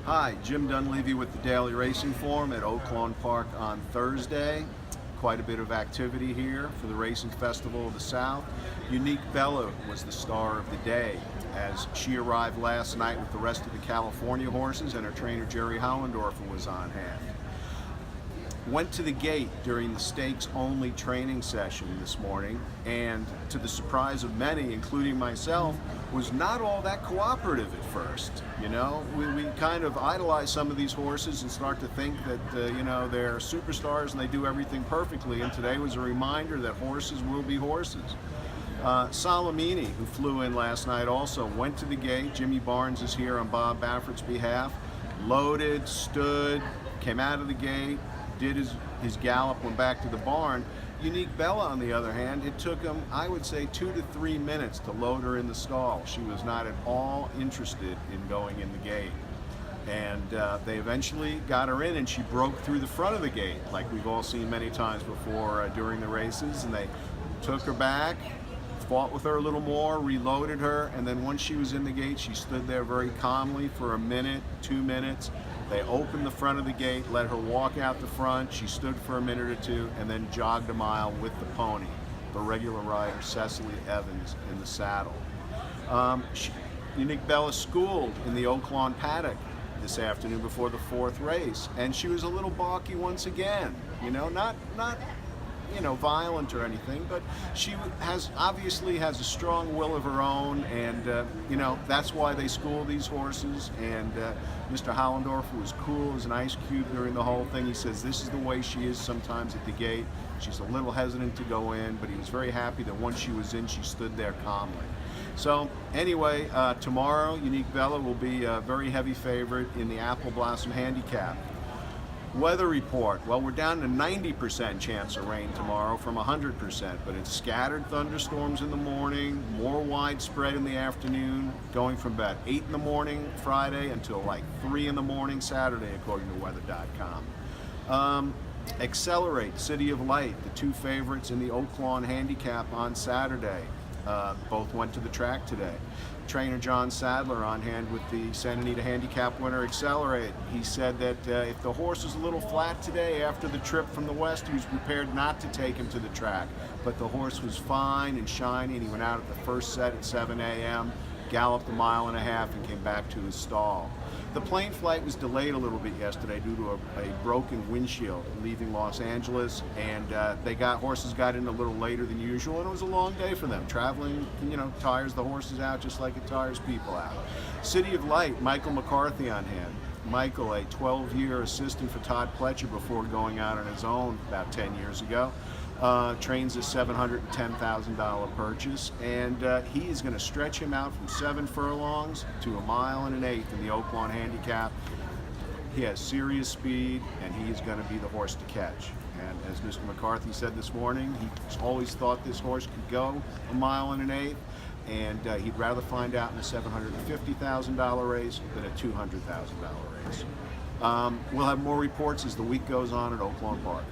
Hi, Jim Dunleavy with the Daily Racing Forum at Oaklawn Park on Thursday. Quite a bit of activity here for the Racing Festival of the South. Unique Bella was the star of the day as she arrived last night with the rest of the California horses, and her trainer Jerry Hollendorfer was on hand. Went to the gate during the stakes-only training session this morning, and to the surprise of many, including myself, was not all that cooperative at first. You know, we kind of idolize some of these horses and start to think that, you know, they're superstars and they do everything perfectly, and today was a reminder that horses will be horses. Salamini, who flew in last night, also went to the gate. Jimmy Barnes is here on Bob Baffert's behalf. Loaded, stood, came out of the gate, did his gallop, went back to the barn. Unique Bella, on the other hand, it took him, I would say, 2 to 3 minutes to load her in the stall. She was not at all interested in going in the gate. And they eventually got her in, and she broke through the front of the gate, like we've all seen many times before during the races, and they took her back, fought with her a little more, reloaded her, and then once she was in the gate, she stood there very calmly for a minute, 2 minutes. They opened the front of the gate, let her walk out the front. She stood for a minute or two and then jogged a mile with the pony, the regular rider, Cecily Evans, in the saddle. Unique Bella schooled in the Oaklawn paddock this afternoon before the 4th race, and she was a little balky once again. You know, not you know, violent or anything, but she obviously has a strong will of her own, and you know, that's why they school these horses. And Mr. Hollendorfer was cool as an ice cube during the whole thing. He says this is the way she is sometimes at the gate. She's a little hesitant to go in, but he was very happy that once she was in, she stood there calmly. So anyway, tomorrow Unique Bella will be a very heavy favorite in the Apple Blossom Handicap. Weather report, well, we're down to 90% chance of rain tomorrow from 100%, but it's scattered thunderstorms in the morning, more widespread in the afternoon, going from about 8 in the morning Friday until like 3 in the morning Saturday, according to weather.com. Accelerate, City of Light, the 2 favorites in the Oaklawn Handicap on Saturday. Both went to the track today. Trainer John Sadler on hand with the Santa Anita Handicap winner Accelerate. He said that if the horse was a little flat today after the trip from the west, he was prepared not to take him to the track. But the horse was fine and shiny, and he went out at the first set at 7 a.m., galloped a 1.5 miles, and came back to his stall. The plane flight was delayed a little bit yesterday due to a broken windshield leaving Los Angeles, and horses got in a little later than usual, and it was a long day for them. Traveling, you know, tires the horses out just like it tires people out. City of Light, Michael McCarthy on hand. Michael, a 12-year assistant for Todd Pletcher before going out on his own about 10 years ago. Trains a $710,000 purchase, and he is going to stretch him out from 7 furlongs to 1.125 miles in the Oaklawn Handicap. He has serious speed, and he is going to be the horse to catch. And as Mr. McCarthy said this morning, he's always thought this horse could go 1.125 miles, and he'd rather find out in a $750,000 race than a $200,000 race. We'll have more reports as the week goes on at Oaklawn Park.